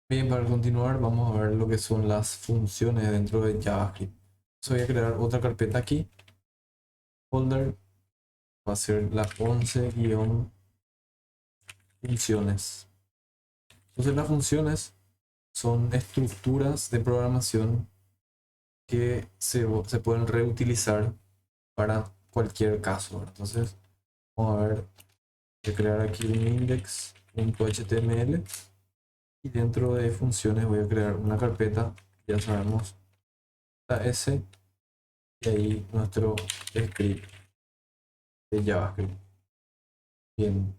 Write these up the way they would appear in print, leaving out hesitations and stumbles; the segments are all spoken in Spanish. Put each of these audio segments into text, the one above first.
Bien, para continuar vamos a ver lo que son las funciones dentro de JavaScript. Entonces voy a crear otra carpeta aquí, folder, va a ser la 11-funciones. Entonces las funciones son estructuras de programación que se pueden reutilizar para cualquier caso, ¿verdad? Entonces vamos a ver, voy a crear aquí un index.html y dentro de funciones voy a crear una carpeta, ya sabemos, la S y ahí nuestro script de JavaScript. Bien,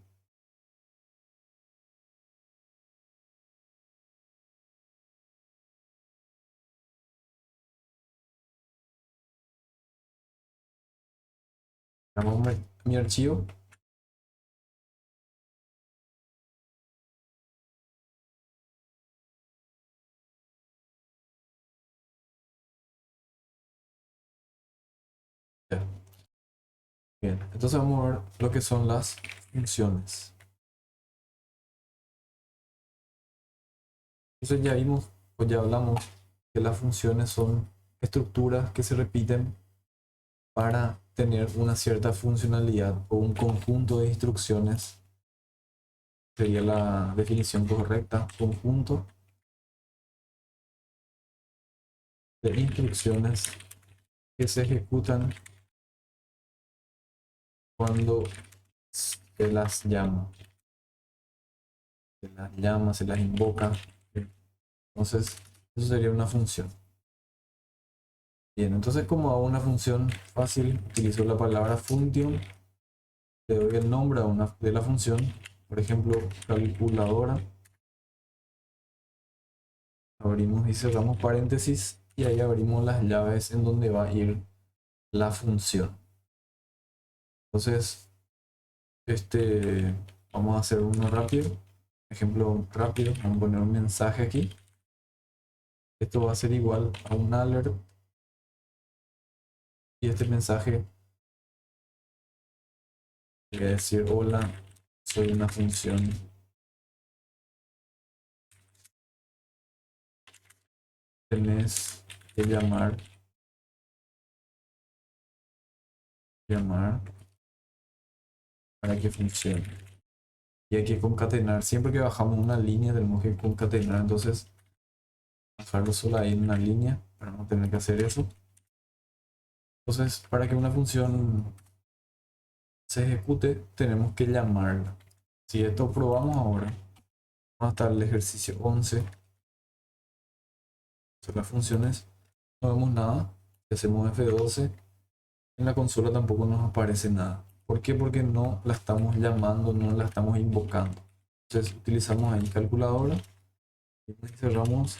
vamos a mi archivo. Ya. Bien, entonces vamos a ver lo que son las funciones. Entonces ya vimos o ya hablamos que las funciones son estructuras que se repiten para tener una cierta funcionalidad o un conjunto de instrucciones. Sería la definición correcta, conjunto de instrucciones que se ejecutan cuando se las llama. Se las llama, se las invoca. Entonces, eso sería una función. Bien, entonces como hago una función fácil, utilizo la palabra function, le doy el nombre a una de la función, por ejemplo, calculadora, abrimos y cerramos paréntesis y ahí abrimos las llaves en donde va a ir la función. Entonces, vamos a hacer uno rápido, ejemplo rápido, vamos a poner un mensaje aquí. Esto va a ser igual a un alert y este mensaje voy a decir hola, soy una función. Tenés que llamar para que funcione. Y hay que concatenar. Siempre que bajamos una línea tenemos que concatenar. Entonces, dejarlo solo ahí en una línea para no tener que hacer eso. Entonces, para que una función se ejecute, tenemos que llamarla. Si esto probamos ahora, hasta el ejercicio 11, son las funciones, no vemos nada. Si hacemos F12, en la consola tampoco nos aparece nada. ¿Por qué? Porque no la estamos llamando, no la estamos invocando. Entonces utilizamos ahí calculadora y cerramos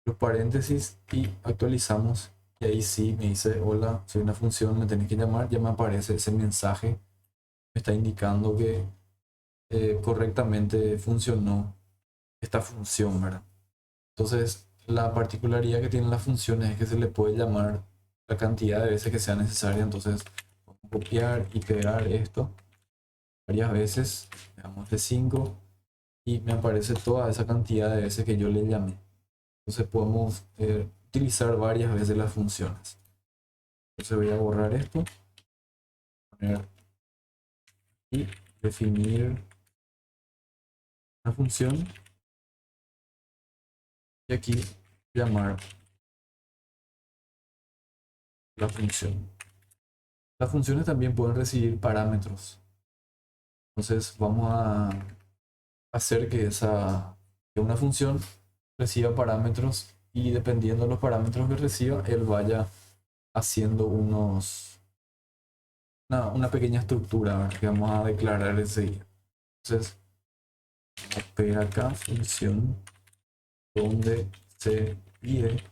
los paréntesis y actualizamos. Y ahí sí me dice, hola, soy una función, me tenés que llamar, ya me aparece ese mensaje, me está indicando que correctamente funcionó esta función, ¿verdad? Entonces, la particularidad que tienen las funciones es que se le puede llamar la cantidad de veces que sea necesaria. Entonces, copiar y pegar esto varias veces, digamos de 5, y me aparece toda esa cantidad de veces que yo le llamé. Entonces podemos utilizar varias veces las funciones. Entonces voy a borrar esto, poner y definir la función y aquí llamar la función. Las funciones también pueden recibir parámetros. Entonces vamos a hacer que una función reciba parámetros y dependiendo de los parámetros que reciba, él vaya haciendo una pequeña estructura, ¿verdad?, que vamos a declarar enseguida. Entonces, pegar acá función donde se pide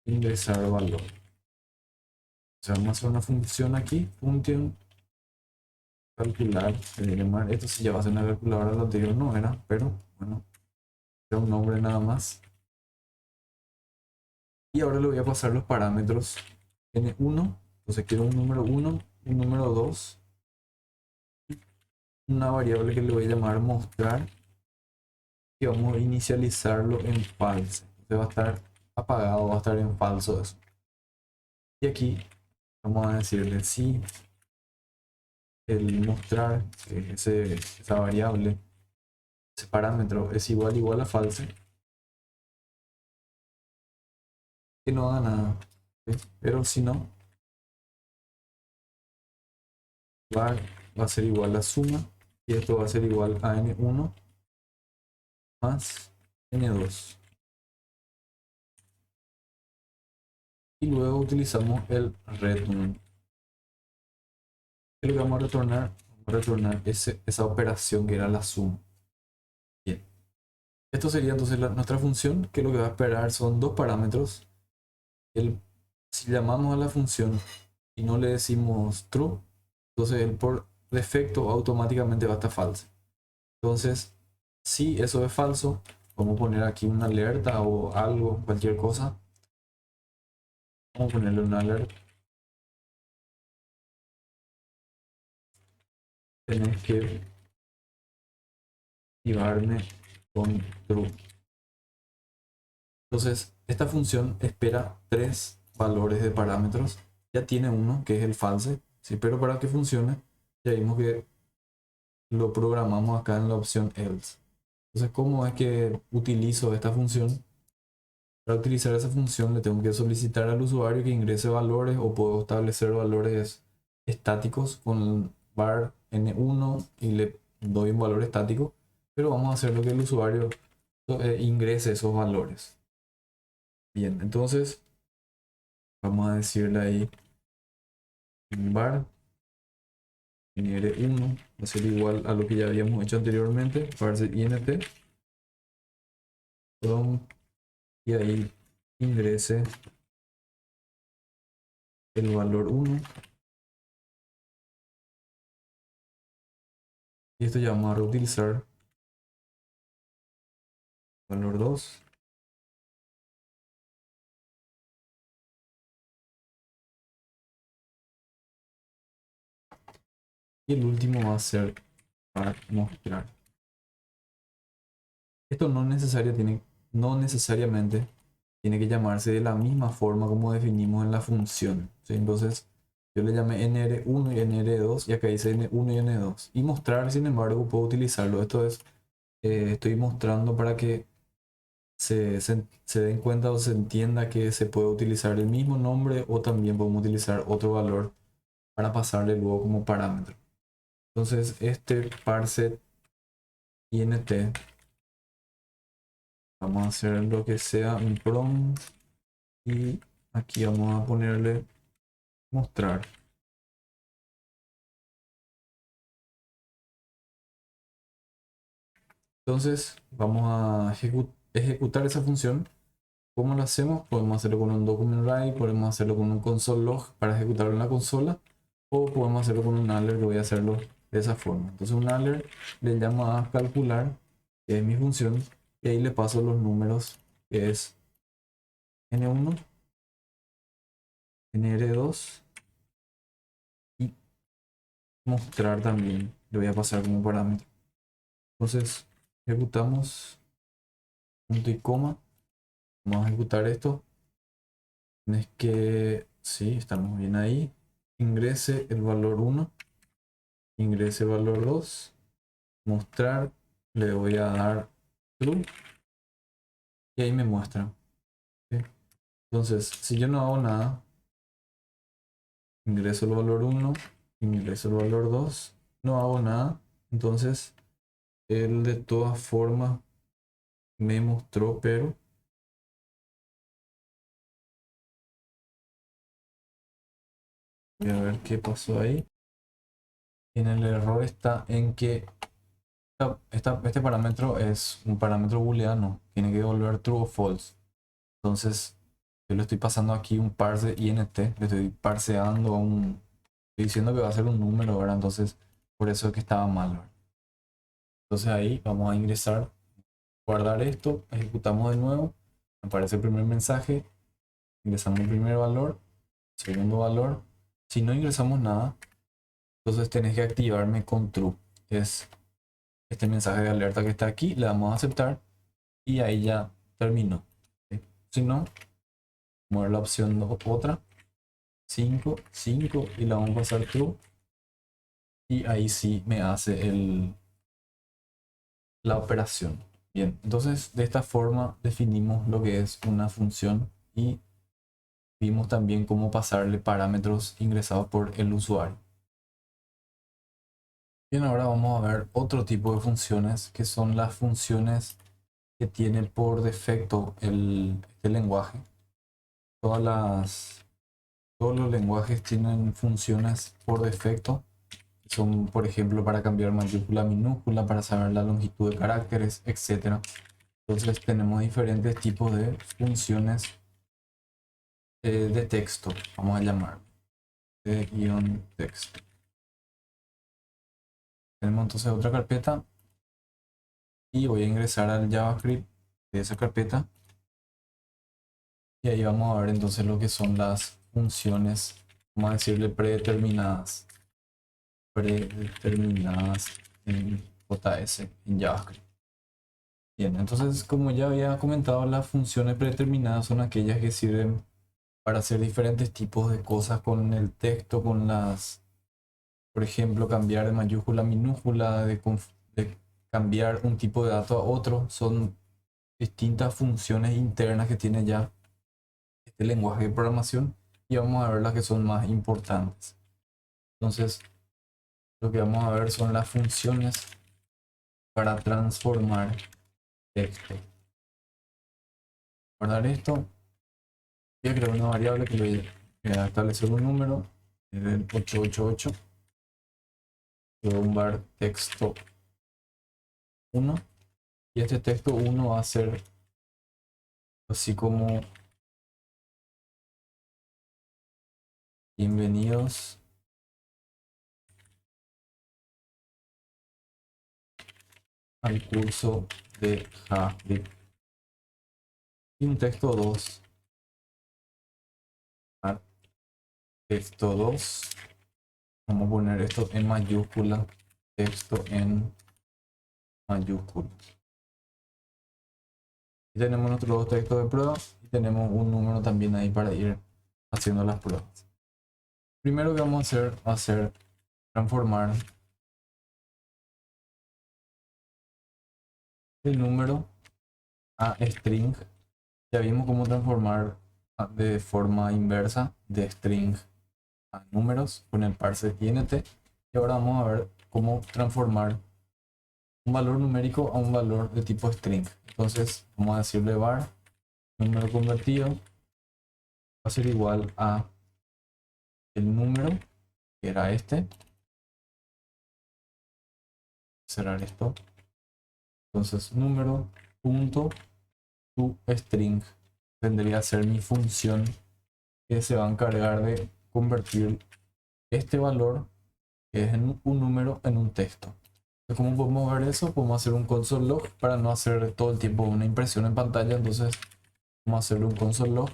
ingresar valor. O sea, vamos a hacer una función aquí, función calcular, llamar, esto sí ya va a ser una calculadora, lo anterior no era, pero bueno, era un nombre nada más. Y ahora le voy a pasar los parámetros n1, entonces quiero un número 1, un número 2, una variable que le voy a llamar mostrar y vamos a inicializarlo en false. Entonces va a estar apagado, va a estar en falso eso. Y aquí vamos a decirle si el mostrar esa variable, ese parámetro es igual a false, que no haga nada. ¿Sí? Pero si no, var va a ser igual a suma y esto va a ser igual a n1 más n2. Y luego utilizamos el return. Y lo que vamos a retornar esa operación que era la suma. Bien. Esto sería entonces nuestra función, que lo que va a esperar son dos parámetros. Si llamamos a la función y no le decimos true, entonces él por defecto automáticamente va a estar falso. Entonces, si eso es falso, vamos a poner aquí una alerta o algo, cualquier cosa. Vamos a ponerle una alerta. Tenés que activarme con true. Entonces, esta función espera tres valores de parámetros. Ya tiene uno, que es el false, ¿sí? Pero para que funcione, ya vimos que lo programamos acá en la opción else. Entonces, ¿cómo es que utilizo esta función? Para utilizar esa función le tengo que solicitar al usuario que ingrese valores o puedo establecer valores estáticos con var n1 y le doy un valor estático, pero vamos a hacer lo que el usuario ingrese esos valores. Bien, entonces vamos a decirle ahí var nr1 va a ser igual a lo que ya habíamos hecho anteriormente, parse int from, y ahí ingrese el valor 1 y esto ya vamos a reutilizar valor 2 y el último va a ser para mostrar. Esto no necesariamente tiene que llamarse de la misma forma como definimos en la función, ¿sí? Entonces yo le llamé nr1 y nr2 y acá dice n1 y n2 y mostrar, sin embargo, puedo utilizarlo. Esto es, estoy mostrando para que se den cuenta o se entienda que se puede utilizar el mismo nombre o también podemos utilizar otro valor para pasarle luego como parámetro. Entonces este parse int, vamos a hacer lo que sea un prompt y aquí vamos a ponerle mostrar. Entonces vamos a ejecutar esa función. ¿Cómo lo hacemos? Podemos hacerlo con un document write, podemos hacerlo con un console log para ejecutarlo en la consola, o podemos hacerlo con un alert, que voy a hacerlo de esa forma. Entonces un alert le llamo a calcular, que es mi función, y ahí le paso los números, que es n1, nr2 y mostrar también. Le voy a pasar como parámetro. Entonces ejecutamos punto y coma. Vamos a ejecutar esto. Tienes que, sí, estamos bien ahí. Ingrese el valor 1, ingrese el valor 2, mostrar, le voy a dar true y ahí me muestra. ¿Sí? Entonces, si yo no hago nada, ingreso el valor 1, ingreso el valor 2, no hago nada, entonces él de todas formas me mostró, pero voy a ver qué pasó ahí. En el error está en que este parámetro es un parámetro booleano, tiene que devolver true o false. Entonces, yo le estoy pasando aquí un parse int, le estoy parseando estoy diciendo que va a ser un número, ¿verdad? Entonces, por eso es que estaba mal, ¿verdad? Entonces ahí vamos a ingresar, guardar esto, ejecutamos de nuevo, aparece el primer mensaje, ingresamos el primer valor, segundo valor. Si no ingresamos nada, entonces tenés que activarme con true. Es este mensaje de alerta que está aquí, le damos a aceptar y ahí ya terminó. ¿Sí? Si no, mover la opción otra, 5 5 y la vamos a pasar true y ahí sí me hace la operación. Bien, entonces de esta forma definimos lo que es una función y vimos también cómo pasarle parámetros ingresados por el usuario. Bien, ahora vamos a ver otro tipo de funciones que son las funciones que tiene por defecto este lenguaje. Todos los lenguajes tienen funciones por defecto. Son, por ejemplo, para cambiar mayúscula a minúscula, para saber la longitud de caracteres, etc. Entonces tenemos diferentes tipos de funciones de texto, vamos a llamar, de guión texto. Tenemos entonces otra carpeta y voy a ingresar al JavaScript de esa carpeta. Y ahí vamos a ver entonces lo que son las funciones, vamos a decirle predeterminadas en JS, en JavaScript. Bien, entonces como ya había comentado, las funciones predeterminadas son aquellas que sirven para hacer diferentes tipos de cosas con el texto, por ejemplo, cambiar de mayúscula a minúscula, de cambiar un tipo de dato a otro. Son distintas funciones internas que tiene ya este lenguaje de programación y vamos a ver las que son más importantes. Entonces, lo que vamos a ver son las funciones para transformar texto. Guardar esto, voy a crear una variable que le voy a establecer un número del 888, luego un var texto 1 y este texto 1 va a ser así como bienvenidos al curso de JavaScript. Y un texto 2, texto 2, vamos a poner esto en mayúscula, texto en mayúscula. Y tenemos nuestros dos textos de prueba y tenemos un número también ahí para ir haciendo las pruebas. Primero que vamos a hacer va a ser transformar el número a string. Ya vimos cómo transformar de forma inversa de string a números con el parser int. Y ahora vamos a ver cómo transformar un valor numérico a un valor de tipo string. Entonces vamos a decirle var número convertido va a ser igual a el número que era este. Cerrar esto. Entonces número punto to string tendría a ser mi función que se va a encargar de convertir este valor que es en un número en un texto. Entonces, ¿cómo podemos ver eso? Podemos hacer un console log para no hacer todo el tiempo una impresión en pantalla. Entonces vamos a hacerle un console log.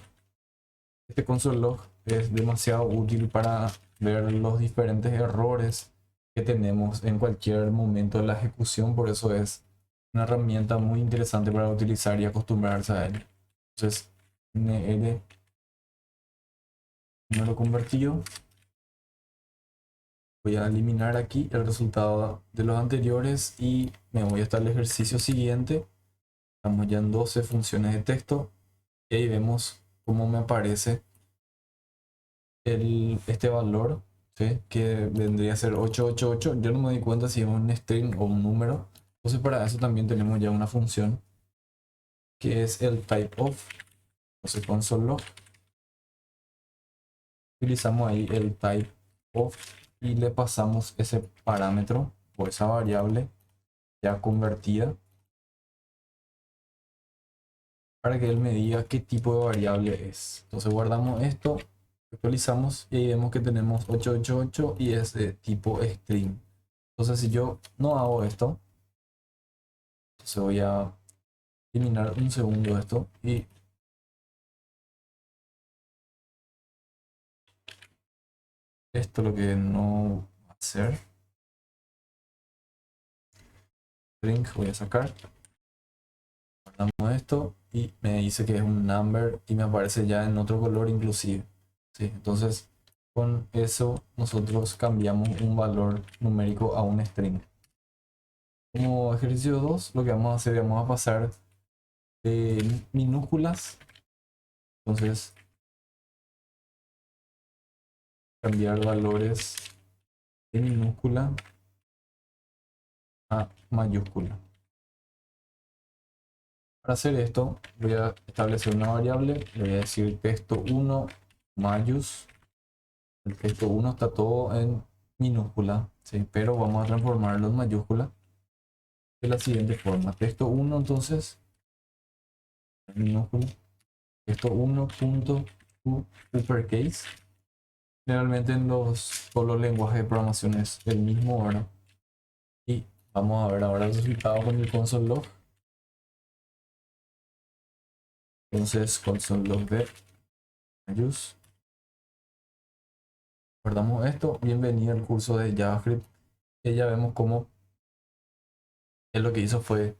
Este console log es demasiado útil para ver los diferentes errores que tenemos en cualquier momento de la ejecución. Por eso es una herramienta muy interesante para utilizar y acostumbrarse a ella. Entonces, nl número convertido. Voy a eliminar aquí el resultado de los anteriores y me voy hasta el ejercicio siguiente. Estamos ya en 12 funciones de texto y ahí vemos cómo me aparece este valor, ¿sí? Que vendría a ser 888. Yo no me di cuenta si es un string o un número. Entonces para eso también tenemos ya una función que es el typeof. Entonces console log. Utilizamos ahí el typeof y le pasamos ese parámetro o esa variable ya convertida para que él me diga qué tipo de variable es. Entonces guardamos esto, actualizamos y ahí vemos que tenemos 888 y es de tipo string. Entonces si yo no hago esto, entonces voy a eliminar un segundo esto y esto lo que no va a hacer. String voy a sacar. Guardamos esto y me dice que es un number y me aparece ya en otro color inclusive. ¿Sí? Entonces con eso nosotros cambiamos un valor numérico a un string. Como ejercicio 2 lo que vamos a hacer es vamos a pasar de minúsculas. Entonces cambiar valores de minúscula a mayúscula. Para hacer esto voy a establecer una variable, le voy a decir texto1 mayús. El texto1 está todo en minúscula, ¿sí? Pero vamos a transformarlo en mayúscula de la siguiente forma. Texto1 entonces en minúscula, texto1 punto uppercase. Generalmente en todos los lenguajes de programación es el mismo, ¿verdad? Y vamos a ver ahora el resultado con el console log. Entonces console log de mayús. Guardamos esto. Bienvenido al curso de JavaScript. Y ya vemos cómo él lo que hizo fue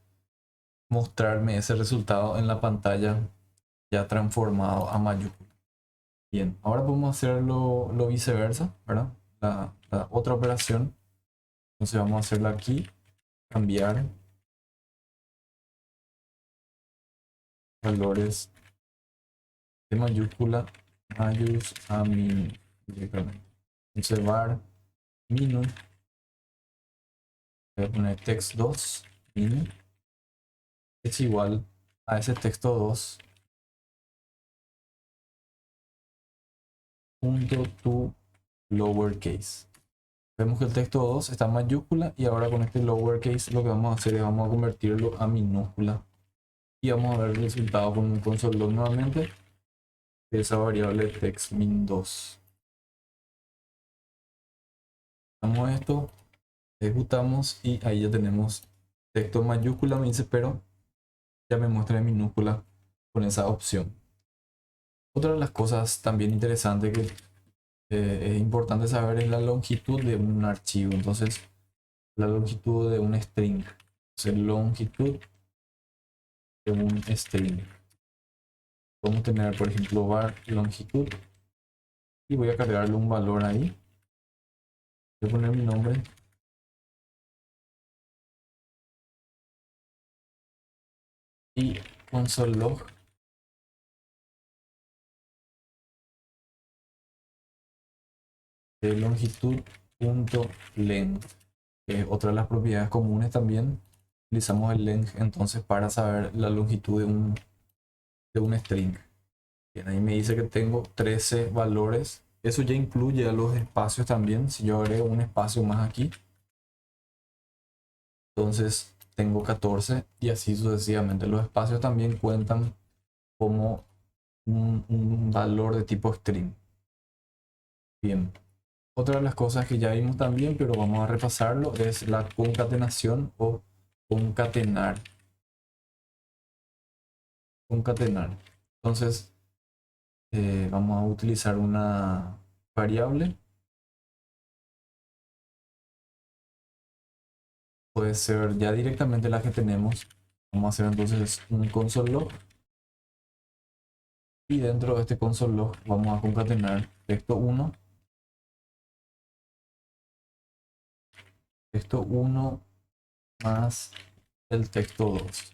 mostrarme ese resultado en la pantalla ya transformado a mayúscula. Bien, ahora podemos hacer lo viceversa, ¿verdad? La otra operación. Entonces vamos a hacerla aquí, cambiar valores de mayúscula, mayús a min directamente. Entonces var min, voy a poner text2 min es igual a ese texto2 punto to lowercase. Vemos que el texto 2 está en mayúscula y ahora con este lowercase lo que vamos a hacer es vamos a convertirlo a minúscula y vamos a ver el resultado con un console log nuevamente de esa variable textmin2. Damos esto, ejecutamos y ahí ya tenemos texto en mayúscula, me dice, pero ya me muestra en minúscula con esa opción. Otra de las cosas también interesantes que es importante saber es la longitud de un archivo. Entonces, la longitud de un string. Entonces, longitud de un string. Podemos tener, por ejemplo, var longitud y voy a cargarle un valor ahí. Voy a poner mi nombre y console log de longitud.length. Otra de las propiedades comunes también utilizamos el length entonces para saber la longitud de un string. Bien, ahí me dice que tengo 13 valores. Eso ya incluye a los espacios también. Si yo agrego un espacio más aquí, entonces tengo 14 y así sucesivamente. Los espacios también cuentan como un valor de tipo string. Bien. Otra de las cosas que ya vimos también, pero vamos a repasarlo, es la concatenación o concatenar. Concatenar. Entonces, vamos a utilizar una variable. Puede ser ya directamente la que tenemos. Vamos a hacer entonces un console log. Y dentro de este console log vamos a concatenar texto1 más el texto2.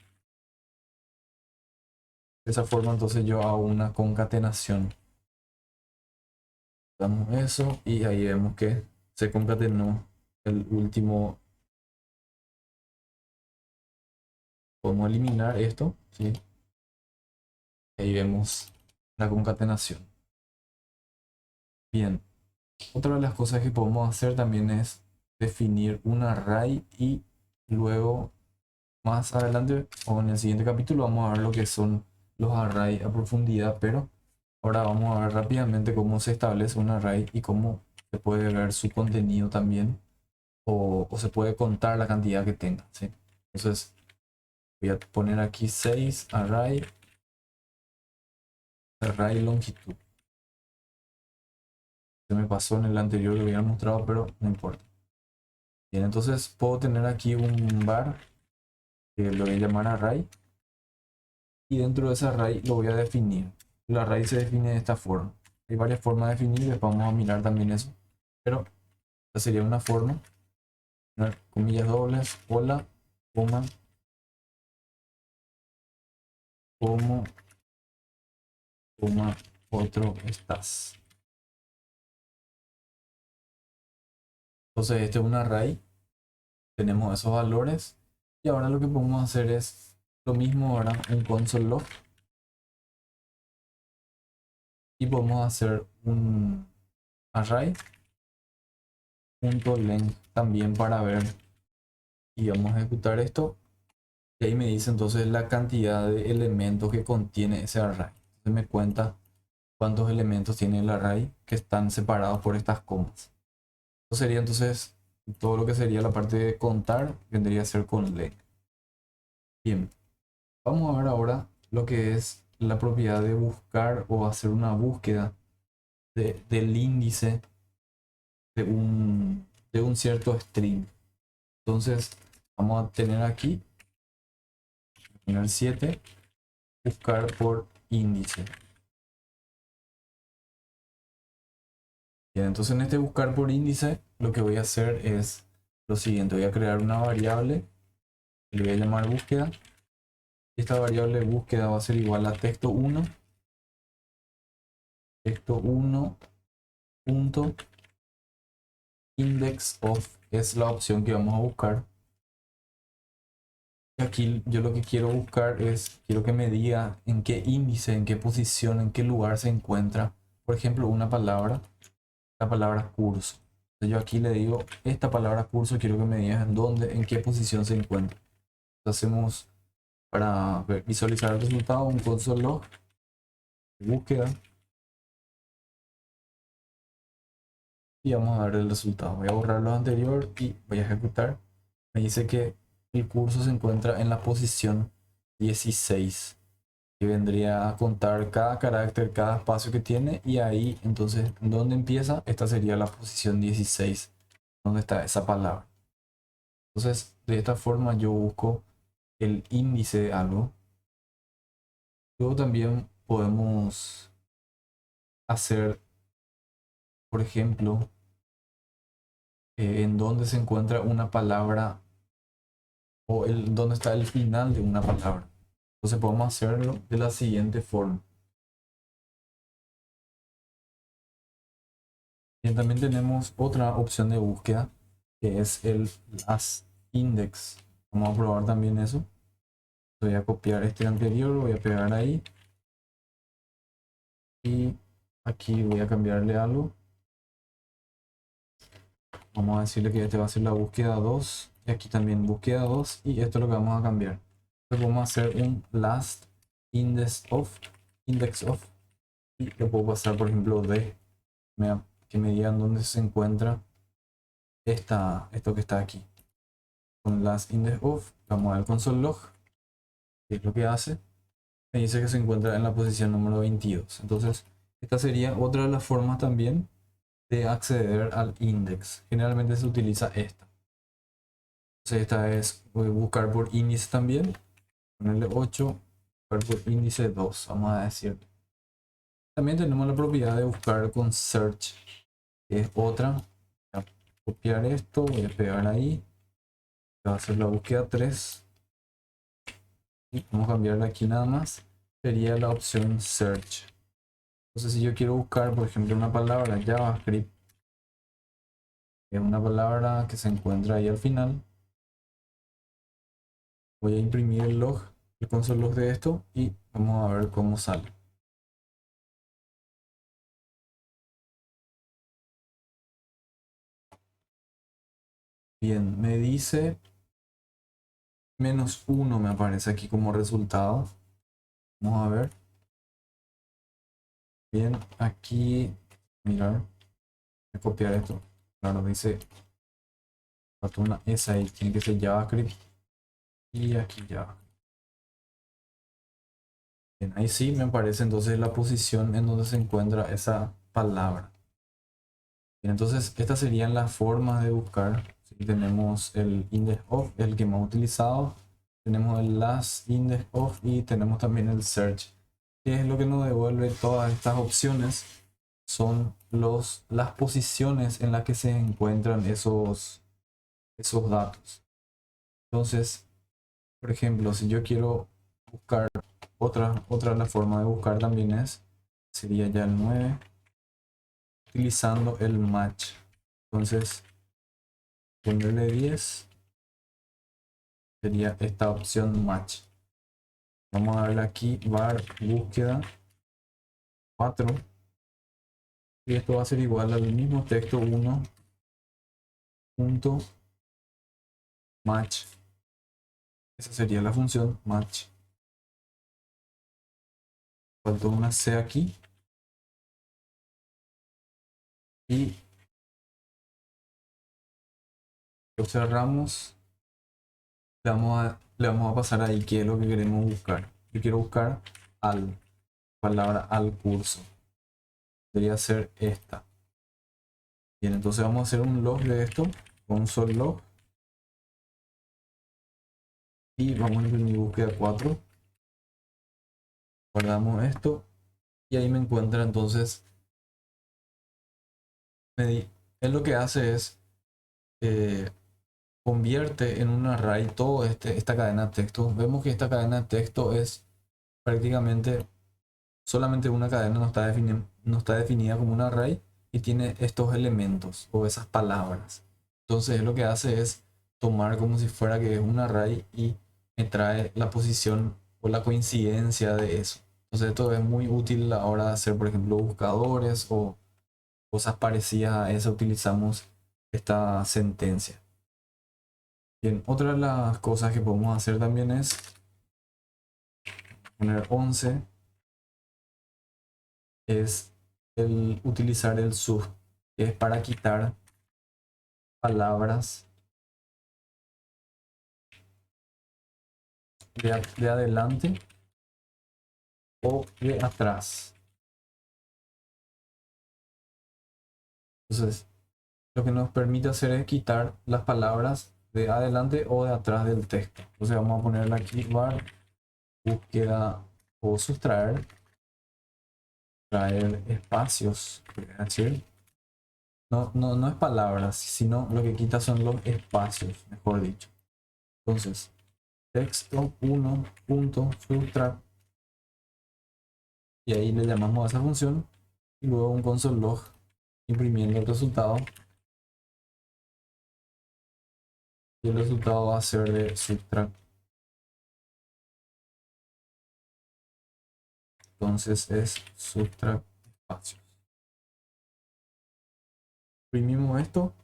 De esa forma entonces yo hago una concatenación. Damos eso y ahí vemos que se concatenó el último. Podemos eliminar esto, ¿sí? Ahí vemos la concatenación. Bien, otra de las cosas que podemos hacer también es definir un array y luego más adelante o en el siguiente capítulo vamos a ver lo que son los arrays a profundidad, pero ahora vamos a ver rápidamente cómo se establece un array y cómo se puede ver su contenido también o se puede contar la cantidad que tenga, ¿sí? Entonces voy a poner aquí 6 array longitud. Se me pasó en el anterior, lo había mostrado, pero no importa. Bien, entonces puedo tener aquí un var que lo voy a llamar array y dentro de ese array lo voy a definir. El array se define de esta forma. Hay varias formas de definir, después vamos a mirar también eso. Pero esta sería una forma. Poner comillas dobles, hola, coma, como, coma, otro estás. Entonces este es un array. Tenemos esos valores. Y ahora lo que podemos hacer es lo mismo, ahora un console log. Y podemos hacer un array punto length también para ver, y vamos a ejecutar esto y ahí me dice entonces la cantidad de elementos que contiene ese array. Entonces me cuenta cuántos elementos tiene el array que están separados por estas comas. Eso sería entonces todo lo que sería la parte de contar, vendría a ser con length. Bien, vamos a ver ahora lo que es la propiedad de buscar o hacer una búsqueda del índice de un cierto string. Entonces vamos a tener aquí en el 7 buscar por índice. Bien, entonces en este buscar por índice lo que voy a hacer es lo siguiente. Voy a crear una variable que le voy a llamar búsqueda. Esta variable búsqueda va a ser igual a texto1 punto index of es la opción que vamos a buscar. Y aquí yo lo que quiero buscar es, quiero que me diga en qué índice, en qué posición, en qué lugar se encuentra, por ejemplo, una palabra, la palabra curso. Entonces yo aquí le digo, esta palabra curso quiero que me digas en dónde, en qué posición se encuentra. Entonces hacemos, para visualizar el resultado, un console log de búsqueda y vamos a ver el resultado. Voy a borrar lo anterior y voy a ejecutar. Me dice que el curso se encuentra en la posición 16, que vendría a contar cada carácter, cada espacio que tiene, y ahí entonces donde empieza, esta sería la posición 16 donde está esa palabra. Entonces de esta forma yo busco el índice de algo. Luego también podemos hacer, por ejemplo, en dónde se encuentra una palabra o dónde está el final de una palabra. Entonces podemos hacerlo de la siguiente forma. Y también tenemos otra opción de búsqueda que es el last index. Vamos a probar también eso. Voy a copiar este anterior, lo voy a pegar ahí. Y aquí voy a cambiarle algo. Vamos a decirle que este va a ser la búsqueda 2 y aquí también búsqueda 2 y esto es lo que vamos a cambiar. Entonces vamos a hacer un last index of y le puedo pasar por ejemplo de que me digan dónde se encuentra esto que está aquí. Con last index of vamos al console log, que es lo que hace. Me dice que se encuentra en la posición número 22. Entonces esta sería otra de las formas también de acceder al index. Generalmente se utiliza esta. Entonces esta es, voy a buscar por índice también, ponerle 8, buscar por índice 2, vamos a decir. También tenemos la propiedad de buscar con search, que es otra. Voy a copiar esto, voy a pegar ahí, voy a hacer la búsqueda 3 y vamos a cambiarle aquí nada más. Sería la opción search. Entonces si yo quiero buscar, por ejemplo, una palabra JavaScript, que es una palabra que se encuentra ahí al final, voy a imprimir el log, el console log de esto y vamos a ver cómo sale. Bien, me dice -1 me aparece aquí como resultado. Vamos a ver. Bien, aquí, mirar, voy a copiar esto. Claro, dice, falta una S ahí, tiene que ser JavaScript. Y aquí ya. Bien, ahí sí me aparece entonces la posición en donde se encuentra esa palabra. Bien, entonces estas serían las formas de buscar. Si tenemos el index of, el que hemos utilizado. tenemos el last index of y tenemos también el search. ¿Qué es lo que nos devuelve todas estas opciones? Son las posiciones en las que se encuentran esos datos. Entonces, por ejemplo, si yo quiero buscar otra la forma de buscar también sería ya el 9 utilizando el match. Entonces, ponerle 10 sería esta opción match. Vamos a darle aquí var búsqueda 4 y esto va a ser igual al mismo texto 1 punto match. Esa sería la función match. Faltó una C aquí y lo cerramos. Le vamos a pasar ahí qué es lo que queremos buscar. Yo quiero buscar al, palabra al curso. Debería ser esta. Bien, entonces vamos a hacer un log de esto, console log, y vamos a imprimir búsqueda 4. Guardamos esto y ahí me encuentra entonces. Él lo que hace es eh, convierte en un array todo esta cadena de texto. Vemos que esta cadena de texto es prácticamente solamente una cadena, no está definida como un array y tiene estos elementos o esas palabras. Entonces lo que hace es tomar como si fuera que es un array y me trae la posición o la coincidencia de eso. Entonces esto es muy útil a la hora de hacer, por ejemplo, buscadores o cosas parecidas a eso. Utilizamos esta sentencia. Bien, otra de las cosas que podemos hacer también es poner 11, es el utilizar el sub, que es para quitar palabras de adelante o de atrás. Entonces, lo que nos permite hacer es quitar las palabras de adelante o de atrás del texto. Entonces vamos a ponerle aquí var búsqueda o sustraer, traer espacios, es decir, no es palabras, sino lo que quita son los espacios, mejor dicho. Entonces, texto 1.subtract y ahí le llamamos a esa función y luego un console log imprimiendo el resultado, y el resultado va a ser de subtract. Entonces es subtract espacios. Imprimimos esto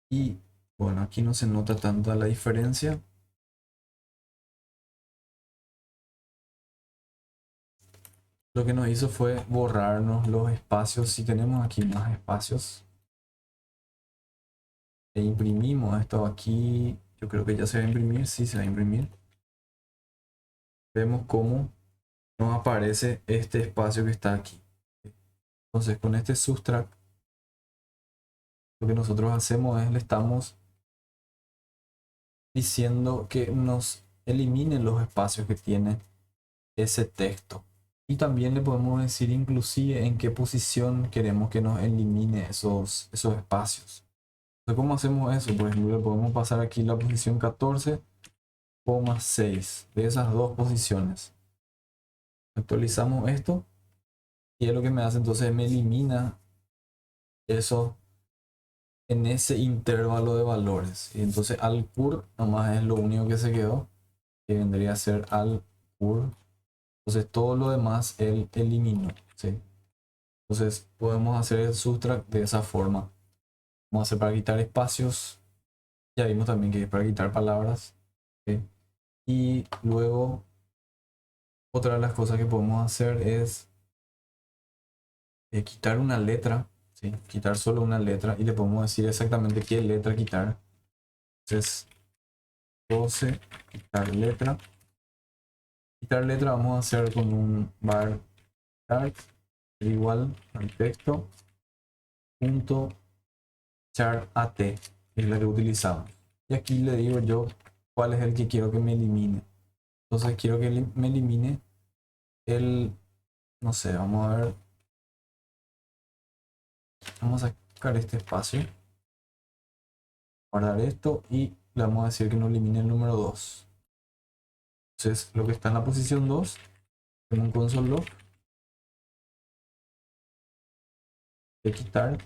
y bueno, aquí no se nota tanta la diferencia. Lo que nos hizo fue borrarnos los espacios. Si tenemos aquí más espacios e imprimimos esto aquí, yo creo que ya se va a imprimir. Sí, se va a imprimir. Vemos cómo nos aparece este espacio que está aquí. Entonces con este subtract lo que nosotros hacemos es le estamos diciendo que nos eliminen los espacios que tiene ese texto. Y también le podemos decir inclusive en qué posición queremos que nos elimine esos espacios. Entonces, ¿cómo hacemos eso? Por ejemplo, le podemos pasar aquí la posición 14,6 de esas dos posiciones. Actualizamos esto y es lo que me hace, entonces me elimina eso en ese intervalo de valores. Y entonces al cur nomás es lo único que se quedó, que vendría a ser al cur. Entonces todo lo demás él eliminó, ¿sí? Entonces podemos hacer el subtract de esa forma. Vamos a hacer para quitar espacios. Ya vimos también que es para quitar palabras, ¿sí? Y luego otra de las cosas que podemos hacer es quitar una letra, ¿sí? Quitar solo una letra y le podemos decir exactamente qué letra quitar. Entonces 12, quitar letra. Quitar letra vamos a hacer con un var chart igual al texto punto chart at, es la que utilizamos. Y aquí le digo yo cuál es el que quiero que me elimine. Entonces quiero que me elimine el, no sé, vamos a ver, vamos a sacar este espacio, guardar esto y le vamos a decir que nos elimine el número 2. Entonces lo que está en la posición 2, en un console log, de quitar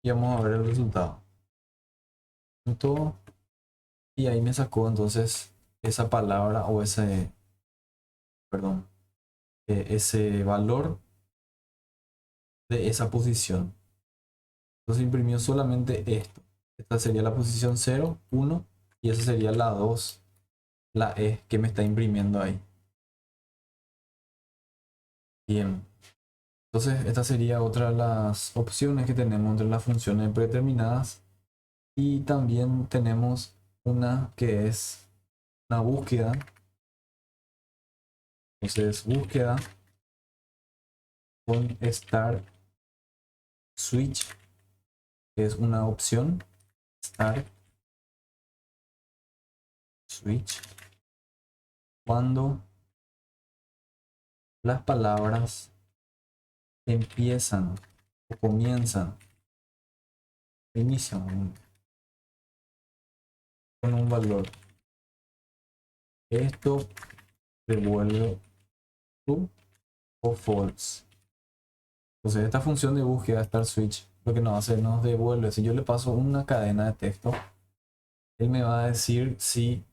y vamos a ver el resultado. Todo, y ahí me sacó entonces esa palabra o ese, perdón, ese valor de esa posición. Entonces imprimió solamente esto. Esta sería la posición 0, 1 y esa sería la 2, la E que me está imprimiendo ahí. Bien. Entonces esta sería otra de las opciones que tenemos entre las funciones predeterminadas. Y también tenemos una que es una búsqueda. Entonces búsqueda con start switch, que es una opción. Start switch cuando las palabras empiezan o comienzan, inician con un valor. Esto devuelve true o false. Entonces esta función de búsqueda start switch lo que nos hace, nos devuelve, si yo le paso una cadena de texto, él me va a decir si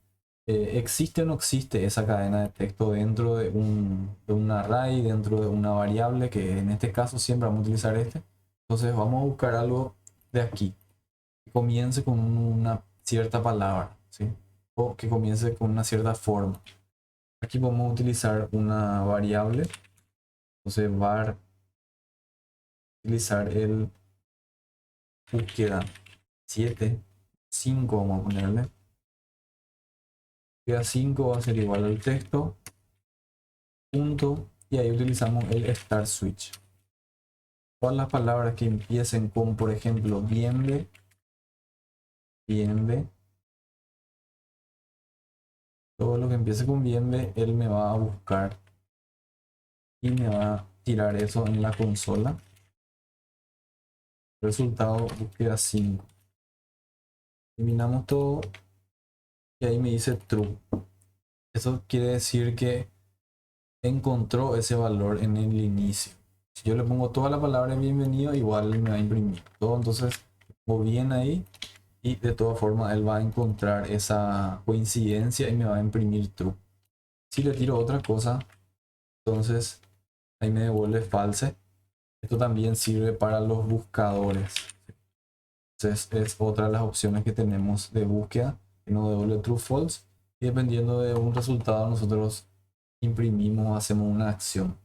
existe o no existe esa cadena de texto dentro de un array, dentro de una variable, que en este caso siempre vamos a utilizar este. Entonces vamos a buscar algo de aquí que comience con una cierta palabra, ¿sí? O que comience con una cierta forma. Aquí vamos a utilizar una variable. Entonces var utilizar el búsqueda 7, 5 vamos a ponerle. Búsqueda 5 va a ser igual al texto, punto, y ahí utilizamos el start switch. Todas las palabras que empiecen con, por ejemplo, bienve, bienve, todo lo que empiece con bienve, él me va a buscar y me va a tirar eso en la consola. Resultado, búsqueda 5. Eliminamos todo y ahí me dice true. Eso quiere decir que encontró ese valor en el inicio. Si yo le pongo toda la palabra bienvenido, igual me va a imprimir todo. Entonces, pongo bien ahí y de todas formas él va a encontrar esa coincidencia y me va a imprimir true. Si le tiro otra cosa, entonces ahí me devuelve false. Esto también sirve para los buscadores. Entonces es otra de las opciones que tenemos de búsqueda, que nos devuelve true false. Y dependiendo de un resultado, nosotros imprimimos, hacemos una acción.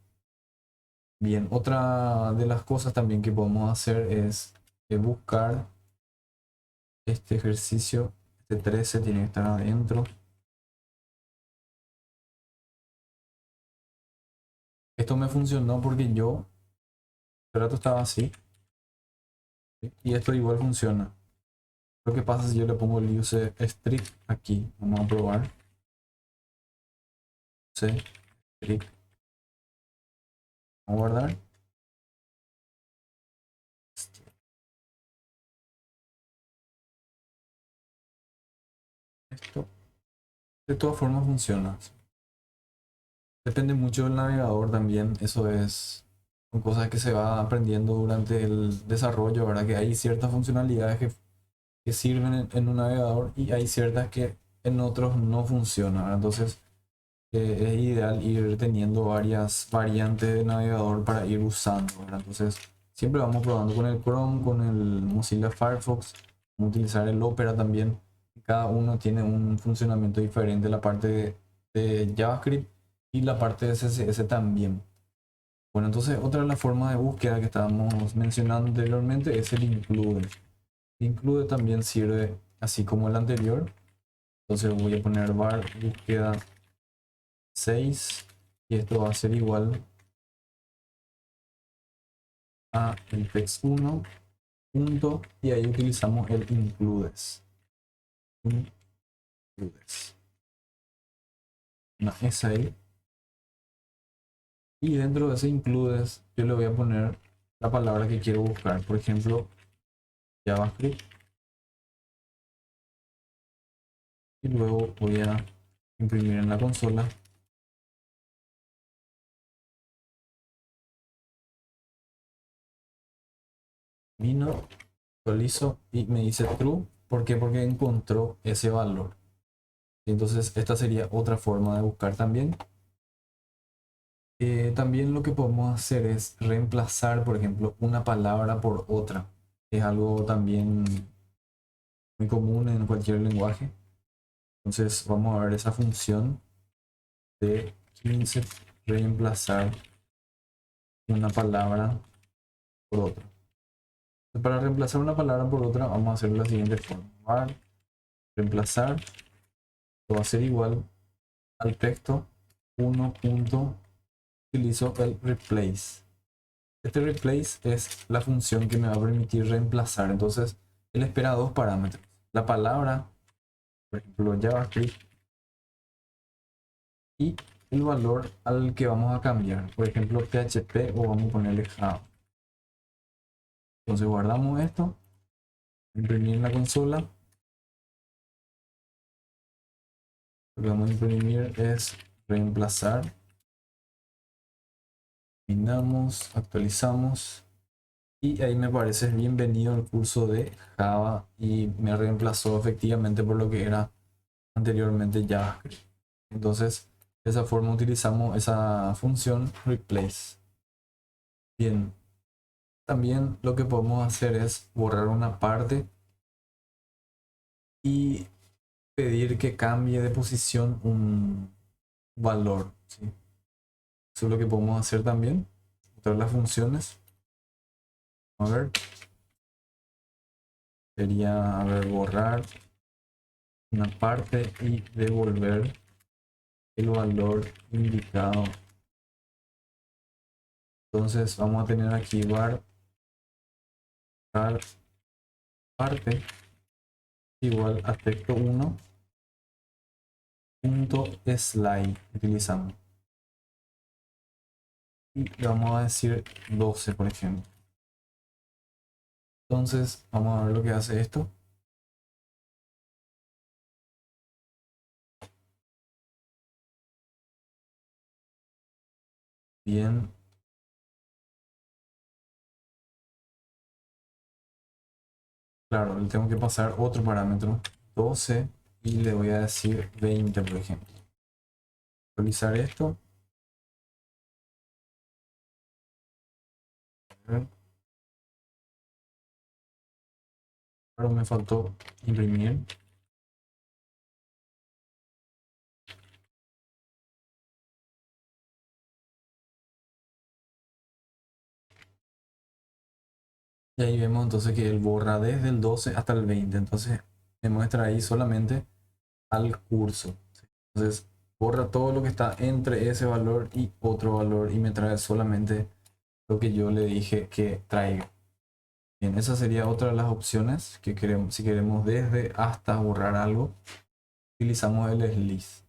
Bien, otra de las cosas también que podemos hacer es buscar este ejercicio. Este 13 tiene que estar adentro. Esto me funcionó porque yo, el rato estaba así, ¿sí? Y esto igual funciona. Lo que pasa si yo le pongo el use strict aquí, vamos a probar. Use strict, vamos a guardar. Esto de todas formas funciona. Depende mucho del navegador también, eso es, son cosas que se va aprendiendo durante el desarrollo, ¿verdad? Que hay ciertas funcionalidades que sirven en un navegador y hay ciertas que en otros no funcionan, ¿verdad? Entonces es ideal ir teniendo varias variantes de navegador para ir usando, ¿verdad? Entonces siempre vamos probando con el Chrome, con el Mozilla Firefox, vamos a utilizar el Opera también. Cada uno tiene un funcionamiento diferente, la parte de JavaScript y la parte de CSS también. Bueno, entonces otra de las formas de búsqueda que estábamos mencionando anteriormente es el include. Include también sirve así como el anterior. Entonces voy a poner var búsqueda 6 y esto va a ser igual a el text1 punto y ahí utilizamos el includes. includes. Una S ahí. Y dentro de ese includes yo le voy a poner la palabra que quiero buscar. Por ejemplo, JavaScript. Y luego voy a imprimir en la consola. Vino, actualizo y me dice true. ¿Por qué? Porque encontró ese valor. Entonces esta sería otra forma de buscar también. También lo que podemos hacer es reemplazar, por ejemplo, una palabra por otra. Es algo también muy común en cualquier lenguaje. Entonces vamos a ver esa función de 15 reemplazar una palabra por otra. Para reemplazar una palabra por otra vamos a hacer la siguiente forma. Var reemplazar va a ser igual al texto 1. Utilizo el replace. Este replace es la función que me va a permitir reemplazar. Entonces él espera dos parámetros. La palabra, por ejemplo JavaScript, y el valor al que vamos a cambiar. Por ejemplo PHP o vamos a ponerle Java. Entonces guardamos esto, imprimir en la consola. Lo que vamos a imprimir es reemplazar. Terminamos, actualizamos. Y ahí me parece bienvenido al curso de Java y me reemplazó efectivamente por lo que era anteriormente JavaScript. Entonces, de esa forma utilizamos esa función replace. Bien, también lo que podemos hacer es borrar una parte y pedir que cambie de posición un valor, ¿sí? Eso es lo que podemos hacer también. Todas las funciones. A ver, sería, a ver, borrar una parte y devolver el valor indicado. Entonces vamos a tener aquí var parte igual a texto 1 punto slide utilizamos y le vamos a decir 12, por ejemplo. Entonces vamos a ver lo que hace esto. Bien, claro, le tengo que pasar otro parámetro 12 y le voy a decir 20, por ejemplo. Actualizar esto. A ver. Ahora me faltó imprimir. Y ahí vemos entonces que él borra desde el 12 hasta el 20. Entonces me muestra ahí solamente al curso. Entonces borra todo lo que está entre ese valor y otro valor y me trae solamente lo que yo le dije que traiga. Bien, esa sería otra de las opciones que queremos. Si queremos desde hasta borrar algo, utilizamos el slice.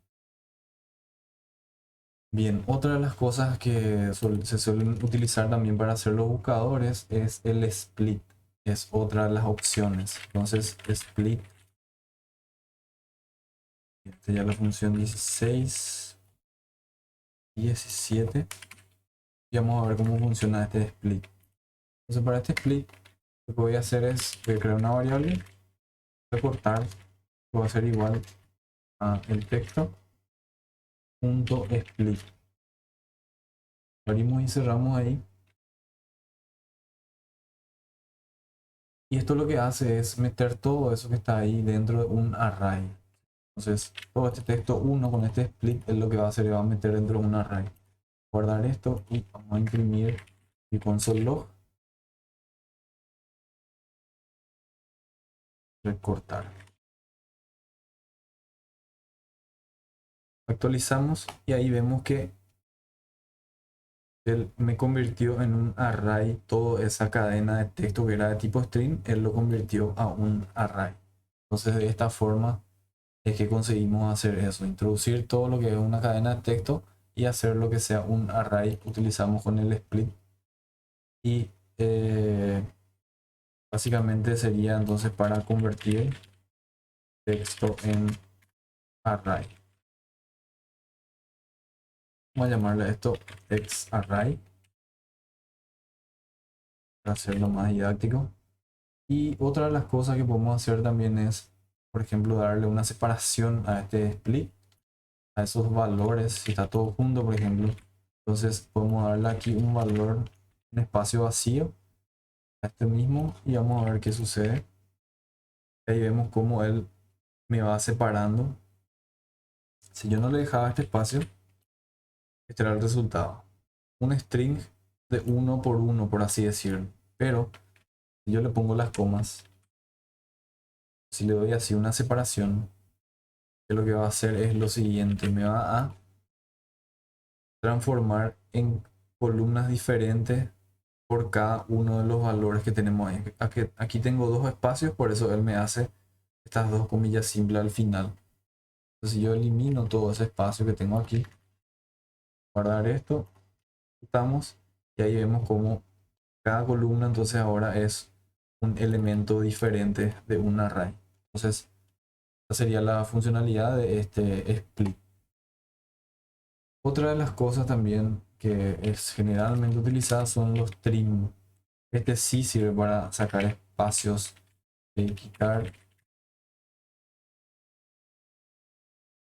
Bien, otra de las cosas que se suelen utilizar también para hacer los buscadores es el split. Es otra de las opciones. Entonces, split, esta ya la función 16, 17. Y vamos a ver cómo funciona este split. Entonces, para este split, lo que voy a hacer es voy a crear una variable, recortar, voy a hacer igual a el texto punto split. Abrimos y cerramos ahí. Y esto lo que hace es meter todo eso que está ahí dentro de un array. Entonces, todo este texto 1 con este split es lo que va a hacer, va a meter dentro de un array. Guardar esto y vamos a imprimir el console log. Recortar. Actualizamos y ahí vemos que él me convirtió en un array toda esa cadena de texto que era de tipo string, él lo convirtió a un array. Entonces de esta forma es que conseguimos hacer eso, introducir todo lo que es una cadena de texto y hacer lo que sea un array. Utilizamos con el split y básicamente sería entonces para convertir texto en array. Vamos a llamarle esto text array para hacerlo más didáctico. Y otra de las cosas que podemos hacer también es, por ejemplo, darle una separación a este split, a esos valores, si está todo junto, por ejemplo. Entonces podemos darle aquí un valor, un espacio vacío a este mismo y vamos a ver qué sucede. Ahí vemos cómo él me va separando. Si yo no le dejaba este espacio, este era el resultado. Un string de uno por uno, por así decirlo. Pero si yo le pongo las comas, si le doy así una separación, que lo que va a hacer es lo siguiente, me va a transformar en columnas diferentes por cada uno de los valores que tenemos ahí. Aquí tengo dos espacios, por eso él me hace estas dos comillas simples al final. Entonces si yo elimino todo ese espacio que tengo aquí, guardar esto, quitamos y ahí vemos como cada columna entonces ahora es un elemento diferente de un array. Entonces esa sería la funcionalidad de este split. Otra de las cosas también que es generalmente utilizada son los trim. Este sí sirve para sacar espacios, quitar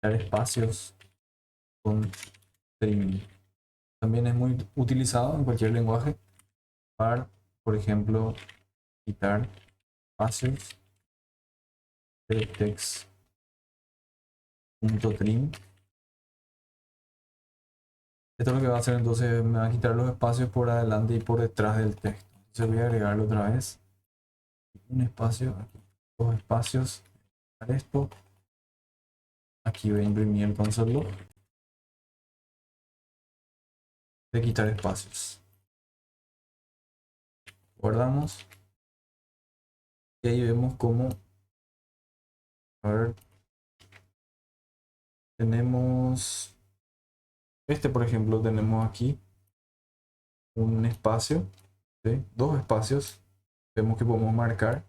espacios con trim. También es muy utilizado en cualquier lenguaje para, por ejemplo, quitar espacios de text.trim. Esto es lo que va a hacer, entonces me va a quitar los espacios por adelante y por detrás del texto. Entonces voy a agregarlo otra vez. Un espacio, aquí, dos espacios para esto. Aquí voy a imprimir el console log de quitar espacios. Guardamos y ahí vemos cómo, a ver, tenemos este, por ejemplo, tenemos aquí un espacio, ¿sí? Dos espacios, vemos que podemos marcar,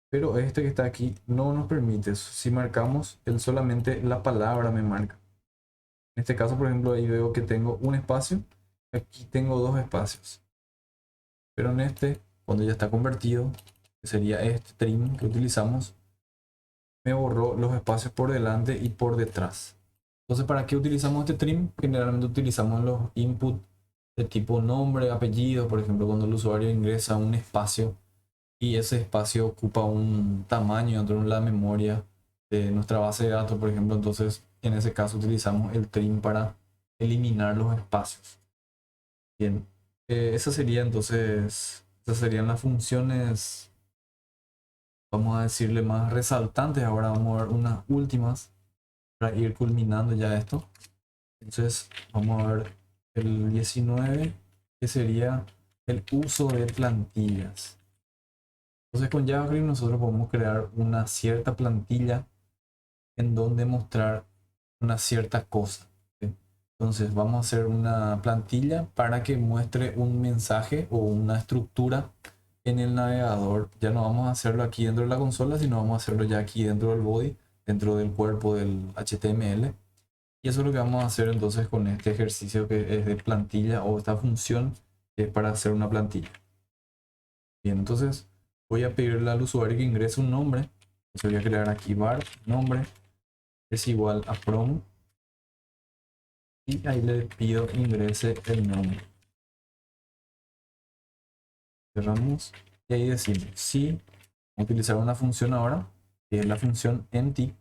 pero este que está aquí no nos permite. Si marcamos, él solamente la palabra me marca. En este caso, por ejemplo, ahí veo que tengo un espacio, aquí tengo dos espacios, pero en este, cuando ya está convertido, que sería este trim que utilizamos, me borró los espacios por delante y por detrás. Entonces, ¿para qué utilizamos este trim? Generalmente utilizamos los inputs de tipo nombre, apellido, por ejemplo, cuando el usuario ingresa un espacio y ese espacio ocupa un tamaño dentro de la memoria de nuestra base de datos, por ejemplo, entonces en ese caso utilizamos el trim para eliminar los espacios. Bien, esa sería entonces, esas serían las funciones, vamos a decirle, más resaltantes. Ahora vamos a ver unas últimas para ir culminando ya esto. Entonces vamos a ver el 19, que sería el uso de plantillas. Entonces con JavaScript nosotros podemos crear una cierta plantilla en donde mostrar una cierta cosa, ¿sí? Entonces vamos a hacer una plantilla para que muestre un mensaje o una estructura en el navegador. Ya no vamos a hacerlo aquí dentro de la consola, sino vamos a hacerlo ya aquí dentro del body, dentro del cuerpo del HTML. Y eso es lo que vamos a hacer entonces con este ejercicio que es de plantilla, o esta función que es para hacer una plantilla. Bien, entonces voy a pedirle al usuario que ingrese un nombre. Entonces voy a crear aquí var nombre es igual a from y ahí le pido ingrese el nombre. Cerramos y ahí decimos si utilizar una función ahora, que es la función empty,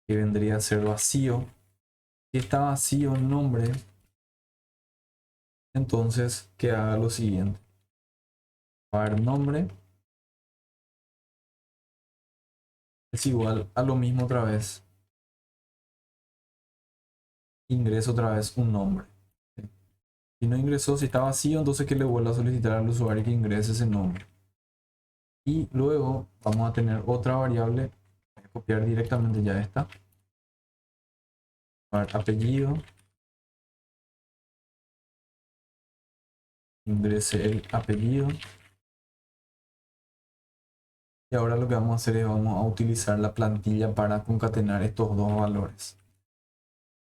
que vendría a ser vacío. Si está vacío el nombre, entonces que haga lo siguiente: var nombre es igual a lo mismo otra vez, ingreso otra vez un nombre. Si no ingresó, si está vacío, entonces que le vuelva a solicitar al usuario que ingrese ese nombre. Y luego vamos a tener otra variable copiar directamente ya esta. Apellido. Ingrese el apellido. Y ahora lo que vamos a hacer es vamos a utilizar la plantilla para concatenar estos dos valores.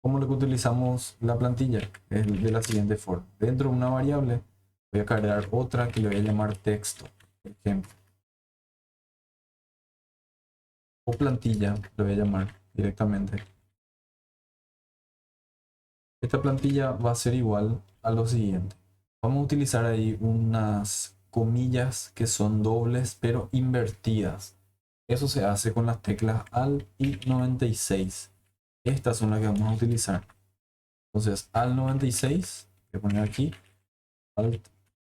¿Cómo lo que utilizamos la plantilla? Es de la siguiente forma. Dentro de una variable voy a cargar otra que le voy a llamar texto, por ejemplo. O plantilla le voy a llamar directamente. Esta plantilla va a ser igual a lo siguiente. Vamos a utilizar ahí unas comillas que son dobles pero invertidas. Eso se hace con las teclas Alt y 96. Estas son las que vamos a utilizar. Entonces, Alt 96, voy a poner aquí, Alt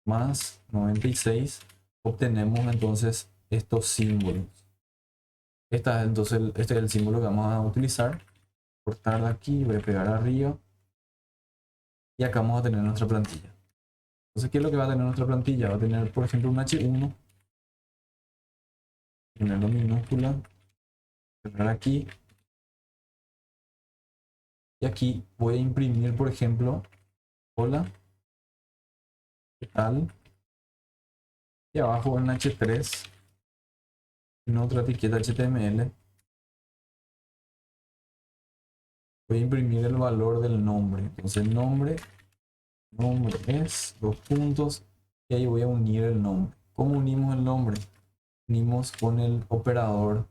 más 96, obtenemos entonces estos símbolos. Este es el símbolo que vamos a utilizar. Cortar de aquí, voy a pegar arriba. Y acá vamos a tener nuestra plantilla. Entonces, ¿qué es lo que va a tener nuestra plantilla? Va a tener, por ejemplo, un H1. Ponerlo minúscula. Cerrar aquí. Y aquí voy a imprimir, por ejemplo, hola, ¿qué tal? Y abajo en H3, en otra etiqueta HTML, voy a imprimir el valor del nombre. Entonces, el nombre es, dos puntos, y ahí voy a unir el nombre. ¿Cómo unimos el nombre? Unimos con el operador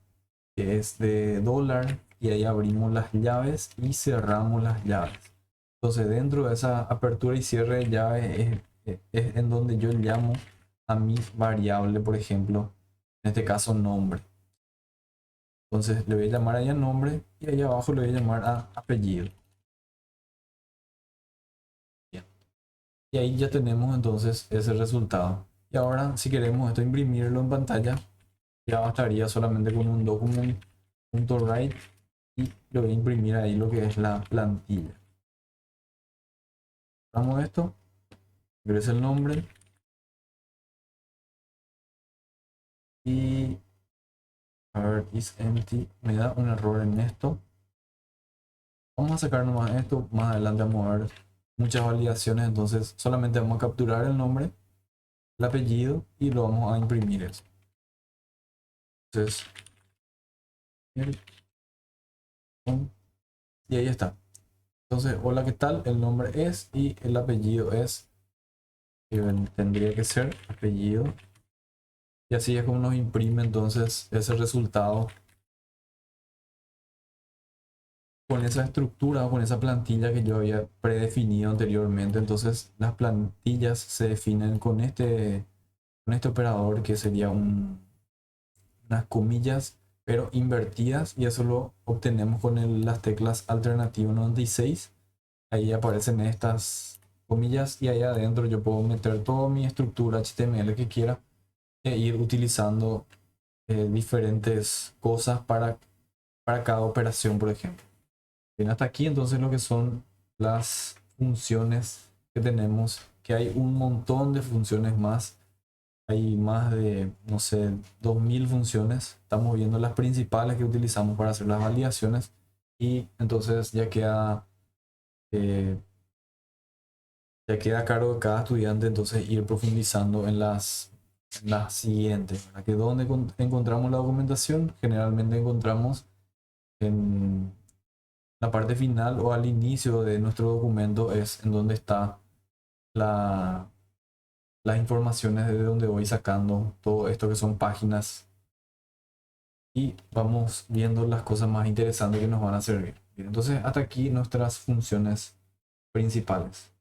que es de dólar y ahí abrimos las llaves y cerramos las llaves. Entonces dentro de esa apertura y cierre de llaves es en donde yo llamo a mi variable, por ejemplo, en este caso nombre. Entonces le voy a llamar ahí a nombre y ahí abajo le voy a llamar a apellido. Bien. Y ahí ya tenemos entonces ese resultado. Y ahora si queremos esto imprimirlo en pantalla, ya bastaría solamente con un document.write y le voy a imprimir ahí lo que es la plantilla. Vamos a esto, ingresa el nombre y a ver, is empty, me da un error en esto. Vamos a sacar nomás esto, más adelante vamos a ver muchas validaciones, entonces solamente vamos a capturar el nombre, el apellido y lo vamos a imprimir eso. Entonces, y ahí está. Entonces, hola, ¿qué tal? El nombre es y el apellido es, tendría que ser apellido. Y así es como nos imprime entonces ese resultado con esa estructura o con esa plantilla que yo había predefinido anteriormente. Entonces las plantillas se definen con este operador que sería unas comillas pero invertidas, y eso lo obtenemos con las teclas alternativo 96. Ahí aparecen estas comillas y ahí adentro yo puedo meter toda mi estructura HTML que quiera e ir utilizando diferentes cosas para cada operación, por ejemplo. Bien, hasta aquí entonces lo que son las funciones que tenemos, que hay un montón de funciones más. Hay más de, no sé, 2000 funciones. Estamos viendo las principales que utilizamos para hacer las validaciones y entonces eh, ya queda a cargo de cada estudiante entonces ir profundizando en las siguientes. ¿Verdad? Que donde encontramos la documentación, generalmente encontramos en la parte final o al inicio de nuestro documento, es en donde está las informaciones de donde voy sacando todo esto que son páginas, y vamos viendo las cosas más interesantes que nos van a servir. Bien, entonces hasta aquí nuestras funciones principales.